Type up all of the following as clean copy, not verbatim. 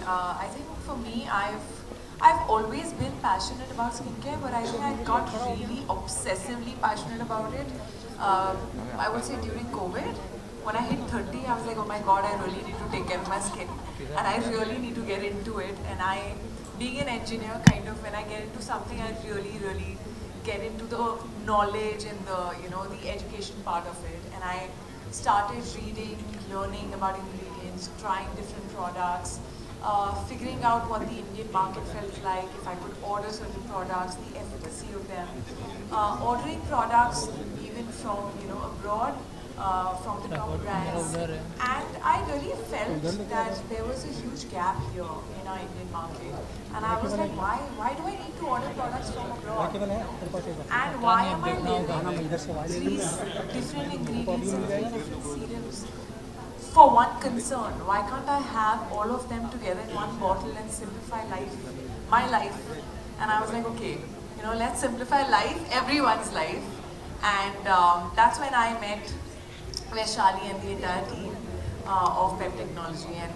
I think for me, I've always been passionate about skincare, but I think I got really obsessively passionate about it. I would say during COVID, when I hit 30, I was like, oh my god, I really need to take care of my skin, and I really need to get into it. And being an engineer, kind of, when I get into something, I really get into the knowledge and the education part of it. And I started reading, learning about ingredients, trying different products, figuring out what the Indian market felt like, if I could order certain products, the efficacy of them, ordering products even from abroad, from the top brands, and I really felt that there was a huge gap here in our Indian market, and I was like, why do I need to order products from abroad? And why am I labeling these different ingredients and three different serums for one concern? Why can't I have all of them together in one bottle and simplify life, my life? And I was like, okay, let's simplify life, everyone's life. And that's when I met Vaishali and the entire team of Pep Technology. And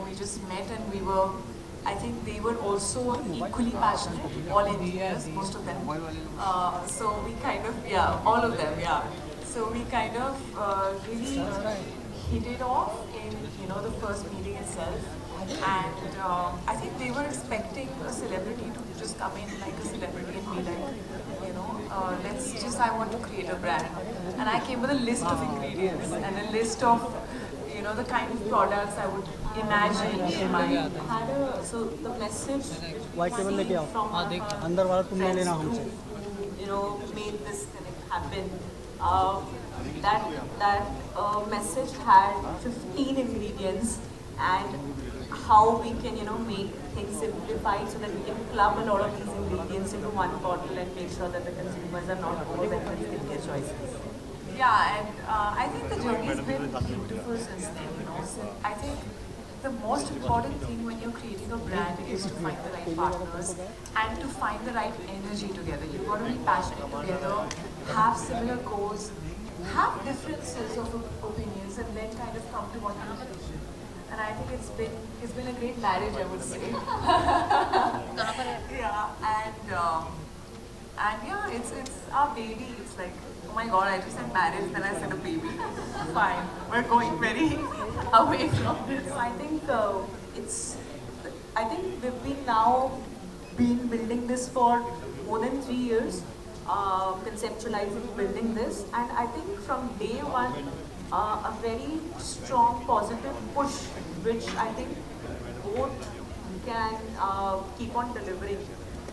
we just met, and we were, I think they were also equally passionate, all engineers, most of them. So we kind of, yeah, all of them, yeah. So we kind of really hit it off in the first meeting itself, and I think they were expecting a celebrity to just come in like a celebrity and be like, I want to create a brand, and I came with a list of ingredients and a list of the kind of products I would imagine in my so the message from our friends who made this connect happen. That message had 15 ingredients, and how we can make things simplified so that we can club a lot of these ingredients into one bottle and make sure that the consumers are not overwhelmed with skincare choices. Yeah, and I think the journey's been beautiful since then. So I think the most important thing when you're creating a brand is to find the right partners and to find the right energy together. You've got to be passionate together, have similar goals, have differences of opinions, and then kind of come to one conclusion. And I think it's been a great marriage, I would say. Yeah, and yeah, it's our baby. It's like, oh my god, I just said marriage, then I said a baby. Fine, we're going very away from this. So I think we've been building this for more than 3 years, conceptualizing, building this, and I think from day one, a very strong positive push, which I think both can keep on delivering.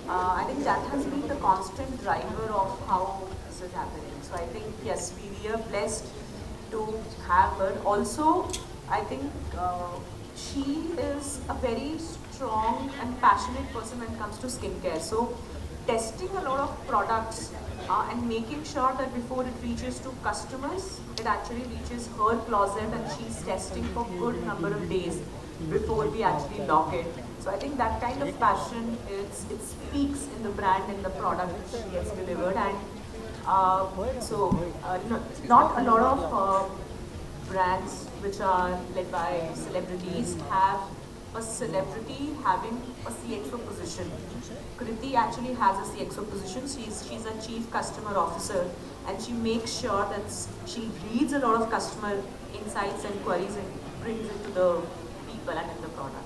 I think that has been the constant driver of how this is happening. So I think, yes, we are blessed to have her. Also, I think she is a very strong and passionate person when it comes to skincare. So testing a lot of products and making sure that before it reaches to customers, it actually reaches her closet, and she's testing for good number of days before we actually lock it. So I think that kind of passion, it speaks in the brand and the product that she gets delivered. And not a lot of brands which are led by celebrities have a celebrity having a CXO position. Kriti actually has a CXO position. She's a chief customer officer, and she makes sure that she reads a lot of customer insights and queries and brings it to the people and in the product.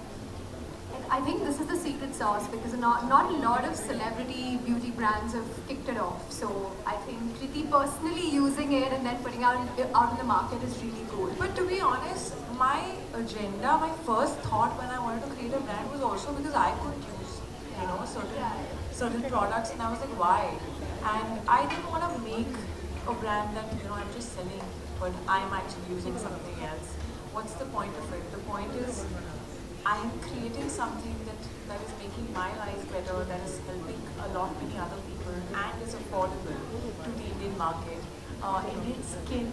And I think this is the secret sauce, because not a lot of celebrity beauty brands have kicked it off. So I think Kriti personally using it and then putting out in the market is really cool. But to be honest, my agenda, my first thought when I wanted to create a brand was also because I could use, certain products, and I was like, why? And I didn't want to make a brand that I'm just selling, but I'm actually using something else. What's the point of it? The point is, I am creating something that is making my life better, that is helping a lot many other people, and is affordable to the Indian market. Indian skin,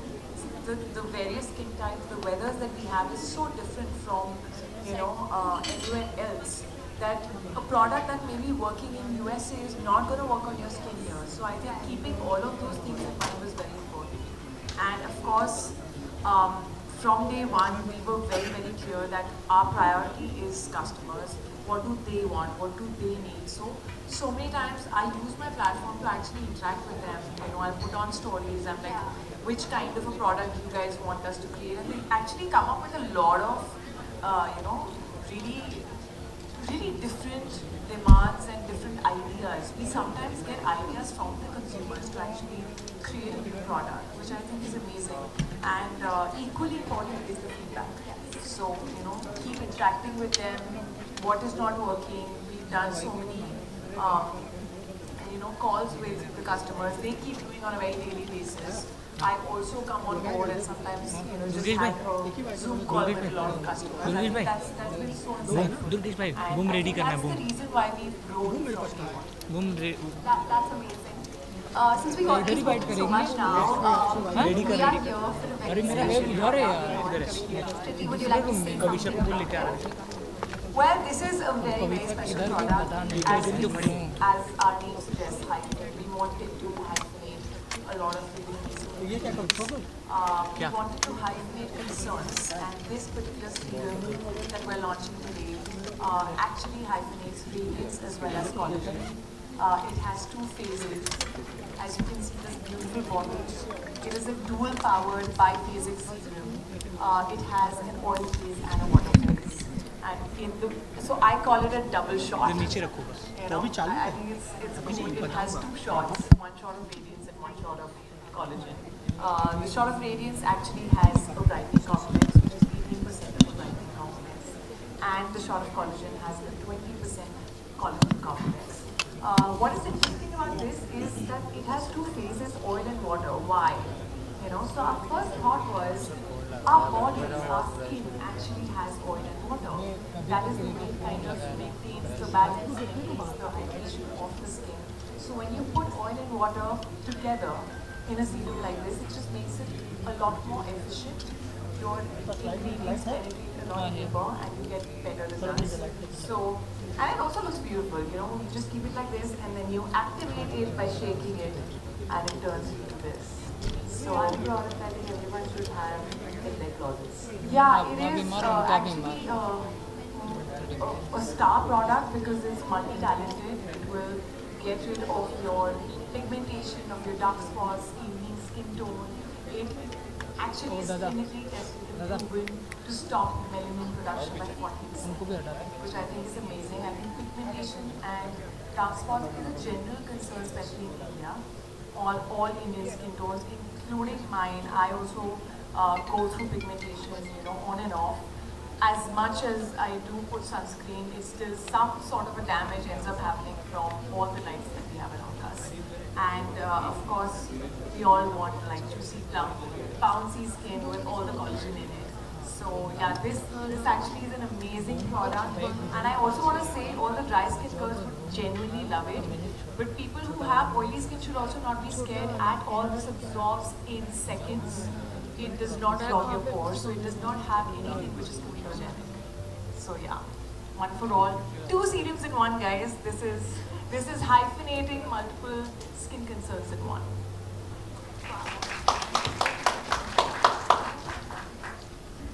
the various skin types, the weathers that we have is so different from anywhere else, that a product that may be working in USA is not going to work on your skin here. So I think keeping all of those things in mind was very important. And of course, from day one, we were very, very clear that our priority is customers. What do they want? What do they need? So many times I use my platform to actually interact with them. You know, I'll put on stories. I'm like, which kind of a product you guys want us to create? And they actually come up with a lot of, you know, really, really different demands and different ideas. We sometimes get ideas from the consumers to actually create a new product, which I think is amazing. And equally important is the feedback. So, you know, keep interacting with them. What is not working? We've done so many, you know, calls with the customers. They keep doing on a very daily basis. I also come on board and sometimes, you know, just have a Zoom call with a lot of customers. I think that's been so insightful. And that's the reason why we've grown from day one. That's amazing. Since we already spoken so much now, we are here for a very special Kriti, would you like to say something? Well, this is a very, very special product. As our name suggests, hyphenate. We wanted to hyphenate a lot of things. We wanted to hyphenate concerns, and this particular serum that we're launching today actually hyphenates radiance as well as collagen. It has two phases. As you can see, this beautiful bottle. It is a dual-powered biphasic serum. It has an oil phase and a water phase. And so I call it a double shot. You know, I think it's good. It has two shots, one shot of radiance and one shot of collagen. The shot of radiance actually has a brightening complex, which is 18% of the brightening complex, and the shot of collagen has a 20% collagen complex. What is interesting about this is that it has two phases, oil and water. Why? You know, so our first thought was, our body, our skin actually has oil and water. That is the way it kind of maintains the balance, maintains the hydration of the skin. So when you put oil and water together in a serum like this, it just makes it a lot more efficient. Your ingredients penetrate a lot deeper and you get better results. So, and it also looks beautiful, you know, you just keep it like this and then you activate it by shaking it and it turns into this. So I'm proud of that. I think everyone should have in their closets. Yeah, it is actually a star product because it's multi-talented. It will get rid of your pigmentation, of your dark spots, evening skin tone. It actually is clinically tested and proven to stop melanin production by 40%, which I think is amazing. I think pigmentation and dark spots is a general concern, especially in India. All Indian skin tones, including mine. I also go through pigmentation, you know, on and off. As much as I do put sunscreen, it's still some sort of a damage ends up happening from all the lights that we have around us. And of course, we all want like juicy, plump, bouncy skin with all the collagen in it. So yeah, this actually is an amazing product. And I also want to say all the dry skin girls would genuinely love it. But people who have oily skin should also not be scared at all. This absorbs in seconds. It does not clog your pores, so it does not have anything which is comedogenic. So yeah, one for all. Two serums in one, guys. This is hyphenating multiple skin concerns in one.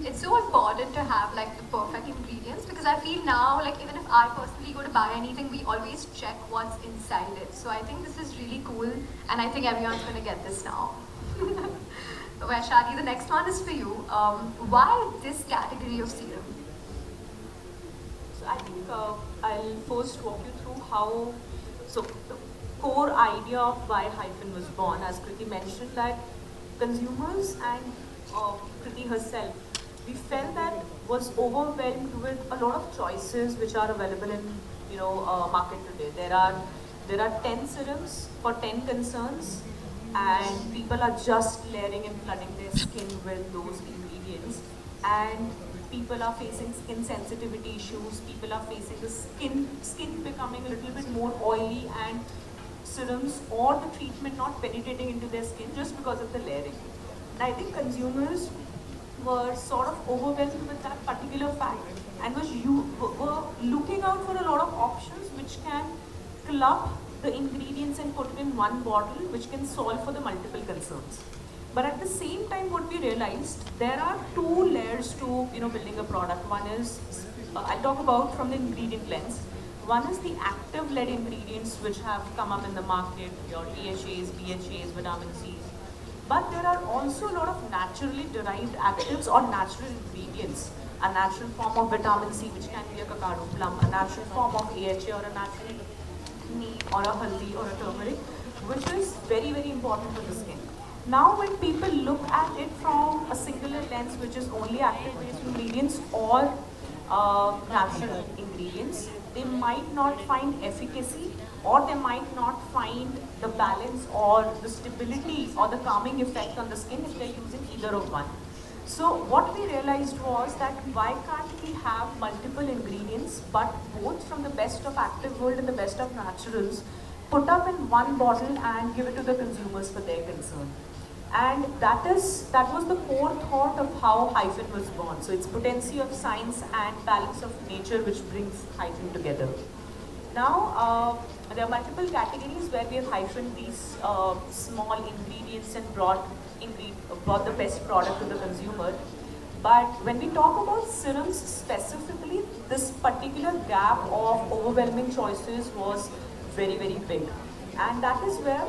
It's so important to have like the perfect ingredients because I feel now like even if I personally go to buy anything, we always check what's inside it. So I think this is really cool and I think everyone's going to get this now. Vaishali, the next one is for you. Why this category of serum? So I think I'll first walk you through how, so the core idea of why Hyphen was born, as Kriti mentioned, that consumers and Kriti herself, we felt that was overwhelmed with a lot of choices which are available in market today. There are 10 serums for 10 concerns, and people are just layering and flooding their skin with those ingredients, and people are facing skin sensitivity issues, people are facing the skin becoming a little bit more oily, and serums or the treatment not penetrating into their skin just because of the layering. And I think consumers were sort of overwhelmed with that particular fact and were looking out for a lot of options which can club the ingredients and put it in one bottle, which can solve for the multiple concerns. But at the same time, what we realized, there are two layers to building a product. One is, I'll talk about from the ingredient lens. One is the active-led ingredients which have come up in the market, your DHAs, BHAs, vitamin Cs. But there are also a lot of naturally derived actives or natural ingredients. A natural form of vitamin C, which can be a cacao plum, a natural form of AHA or a natural neem or a haldi or a turmeric, which is very, very important for the skin. Now when people look at it from a singular lens, which is only active-based ingredients or natural ingredients, they might not find efficacy, or they might not find the balance or the stability or the calming effect on the skin if they're using either of one. So what we realized was that why can't we have multiple ingredients, but both from the best of active world and the best of naturals, put up in one bottle and give it to the consumers for their concern. And that was the core thought of how Hyphen was born. So it's potency of science and balance of nature which brings Hyphen together. Now, there are multiple categories where we have hyphened these small ingredients and brought the best product to the consumer. But when we talk about serums specifically, this particular gap of overwhelming choices was very, very big. And that is where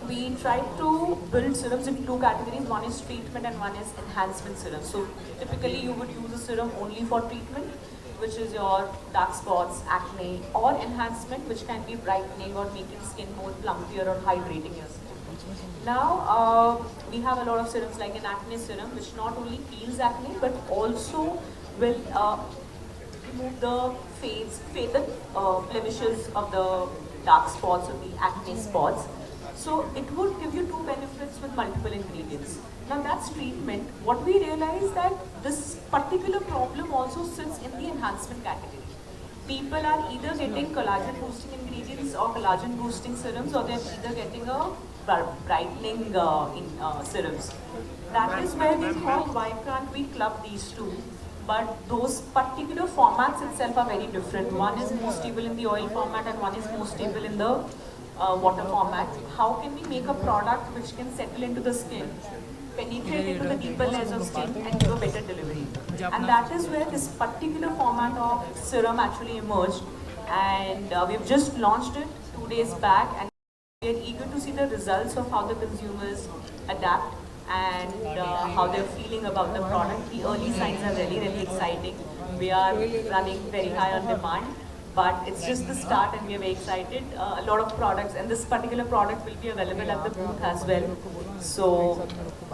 we tried to build serums in two categories. One is treatment and one is enhancement serum. So typically you would use a serum only for treatment, which is your dark spots, acne, or enhancement, which can be brightening or making skin more plumpier or hydrating your skin. Now, we have a lot of serums like an acne serum, which not only heals acne, but also will remove the faded blemishes of the dark spots or the acne spots. So it would give you two benefits with multiple ingredients. Now that's treatment. What we realized that this particular problem also sits in the enhancement category. People are either getting collagen boosting ingredients or collagen boosting serums, or they're either getting a brightening serums. That is where we thought, why can't we club these two? But those particular formats itself are very different. One is more stable in the oil format and one is more stable in the water format. How can we make a product which can settle into the skin, penetrate into the deeper layers of skin and give a better delivery? And that is where this particular format of serum actually emerged. And we've just launched it 2 days back, and we are eager to see the results of how the consumers adapt and how they're feeling about the product. The early signs are really, really exciting. We are running very high on demand, but it's just the start and we are very excited. A lot of products, and this particular product will be available at the booth as well. So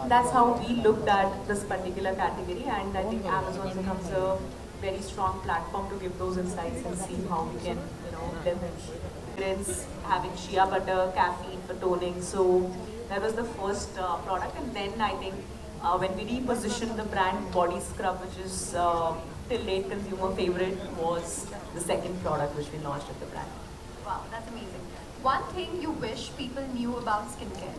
that's how we looked at this particular category, and I think Amazon becomes a very strong platform to give those insights and see how we can, leverage. It's having shea butter, caffeine for toning. So that was the first product, and then I think when we repositioned the brand Body Scrub, which is till date consumer favorite, was the second product which we launched at the brand. Wow, that's amazing. One thing you wish people knew about skincare?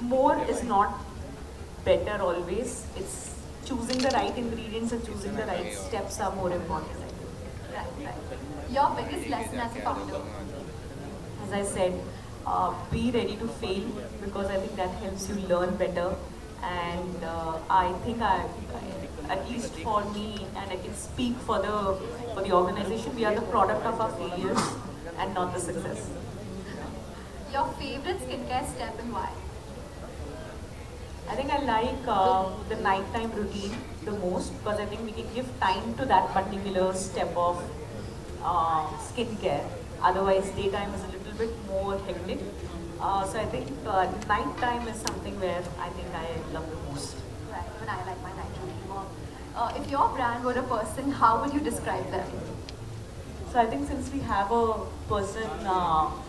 More is not better always. It's choosing the right ingredients and choosing the right steps are more important. Right. Your biggest lesson as a founder? As I said, be ready to fail, because I think that helps you learn better. And I think at least for me, and I can speak for the organization, we are the product of our failures and not the success. Your favorite skincare step and why? I think I like the nighttime routine the most, because I think we can give time to that particular step of skincare. Otherwise, daytime is a little bit more hectic. So I think nighttime is something where I think I love the most. Right, even I like my night routine more. If your brand were a person, how would you describe them? So I think since we have a person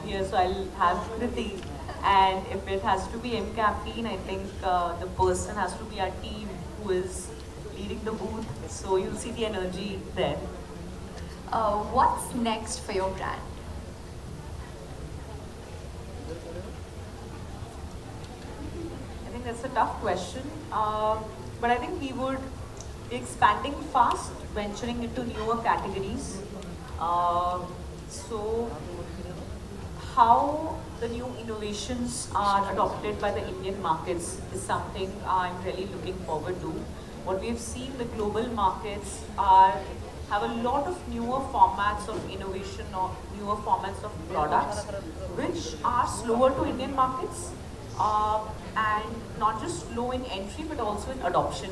here, so I'll have Kriti. And if it has to be M Caffeine, I think the person has to be our team who is leading the booth. So you'll see the energy there. What's next for your brand? I think that's a tough question. But I think we would be expanding fast, venturing into newer categories. So how the new innovations are adopted by the Indian markets is something I'm really looking forward to. What we have seen, the global markets have a lot of newer formats of innovation or newer formats of products, which are slower to Indian markets, and not just slow in entry but also in adoption.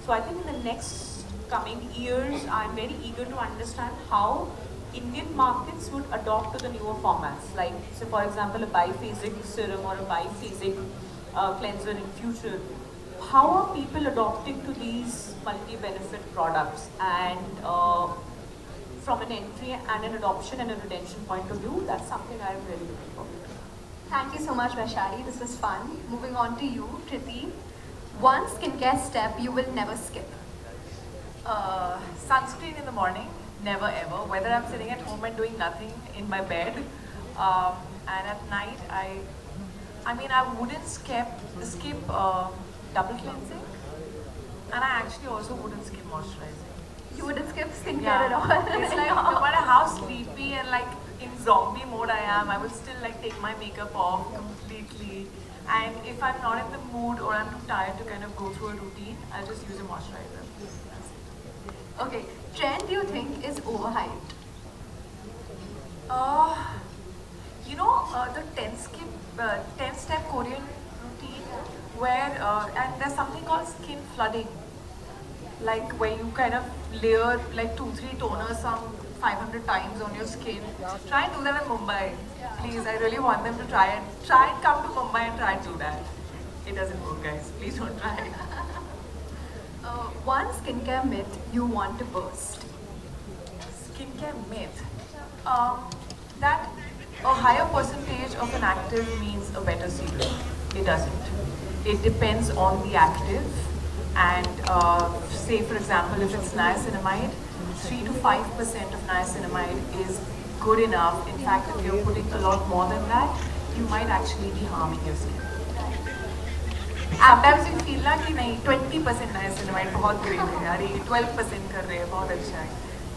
So I think in the next coming years, I'm very eager to understand how Indian markets would adopt to the newer formats. Like, say for example, a biphasic serum or a biphasic cleanser in future. How are people adopting to these multi-benefit products? And from an entry and an adoption and a retention point of view, that's something I'm really looking forward to. Thank you so much, Vaishali. This was fun. Moving on to you, Kriti. One skincare step you will never skip. Sunscreen in the morning, never ever. Whether I'm sitting at home and doing nothing in my bed, and at night, I mean, I wouldn't skip double cleansing, and I actually also wouldn't skip moisturizing. You wouldn't skip skincare at all. It's like no matter how sleepy and like in zombie mode I am, I will still like take my makeup off completely. And if I'm not in the mood or I'm too tired to kind of go through a routine, I'll just use a moisturizer. Okay, trend you think is overhyped? The 10-step Korean routine where, and there's something called skin flooding. Like where you kind of layer like 2-3 toners some 500 times on your skin. Try and do that in Mumbai. Please, I really want them to try and come to Mumbai and try and do that. It doesn't work, guys. Please don't try. One skincare myth you want to burst. Skincare myth. That a higher percentage of an active means a better serum. It doesn't. It depends on the active. And say for example, if it's niacinamide, 3 to 5% of niacinamide is good enough. In fact, if you're putting a lot more than that, you might actually be harming your skin. Sometimes you feel like 20% niacinamide बहुत great है, अरे 12% कर रहे हैं बहुत अच्छा है.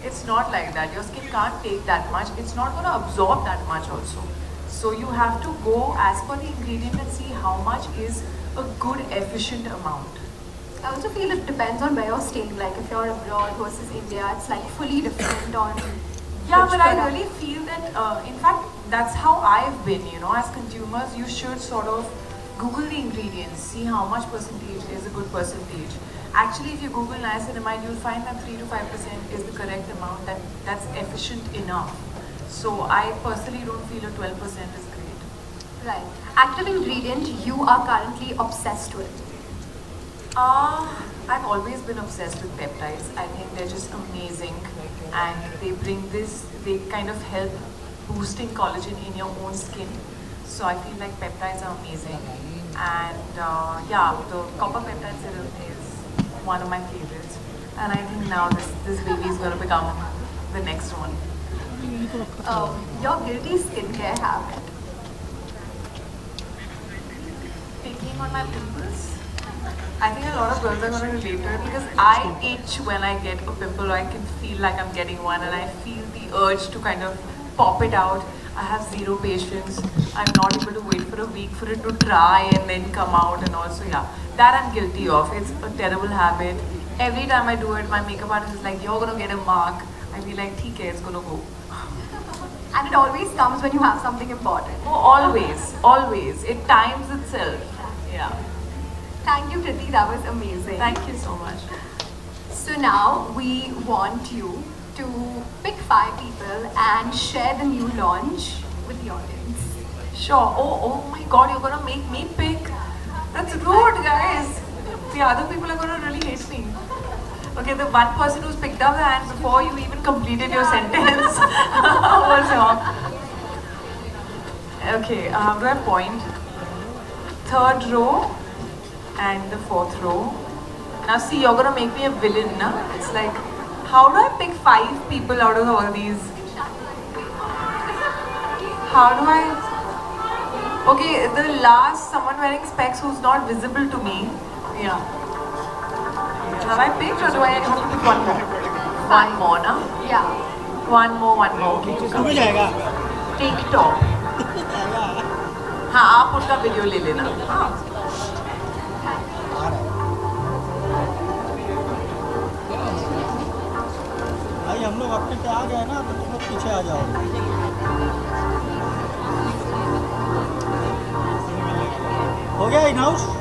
It's not like that. Your skin can't take that much. It's not going to absorb that much also. So you have to go as per the ingredient and see how much is a good efficient amount. I also feel it depends on where you're staying. Like if you're abroad versus India, it's like fully different on. Yeah, but I really feel that, in fact, that's how I've been, as consumers, you should sort of Google the ingredients, see how much percentage is a good percentage. Actually, if you Google niacinamide, you'll find that 3 to 5% is the correct amount, that's efficient enough. So I personally don't feel a 12% is great. Right. Active ingredient you are currently obsessed with. I've always been obsessed with peptides. I think they're just amazing, and they kind of help boosting collagen in your own skin. So I feel like peptides are amazing. And the copper peptide serum is one of my favorites. And I think now this baby is going to become the next one. Your guilty skincare habit. Picking on my pimples. I think a lot of girls are going to relate to it because I itch when I get a pimple, or I can feel like I'm getting one, and I feel the urge to kind of pop it out. I have zero patience. I'm not able to wait for a week for it to dry and then come out, and also that I'm guilty of. It's a terrible habit. Every time I do it, my makeup artist is like, "You're gonna get a mark." I feel like, "Okay, it's gonna go." And it always comes when you have something important. Oh, always. It times itself. Yeah. Thank you, Kriti. That was amazing. Thank you so much. So now we want you to pick 5 people and share the new launch with the audience. Sure. Oh my God, you're gonna make me pick. That's rude, guys. The other people are gonna really hate me. Okay, the one person who's picked up the hand before you even completed your sentence was wrong. Okay, do I point? 3rd row and the 4th row. Now see, you're gonna make me a villain, na? It's like, how do I pick 5 people out of all these? How do I? Okay, the last, someone wearing specs who's not visible to me. Yeah. Have I picked, or do I have to pick one more? One more, na? Yeah. One more. Okay. TikTok. हाँ आप उनका video ले लेना। हाँ भाई हम लोग अपने पे आ गए ना, तो तुम लोग पीछे आ जाओ। हो गया इन हाउस।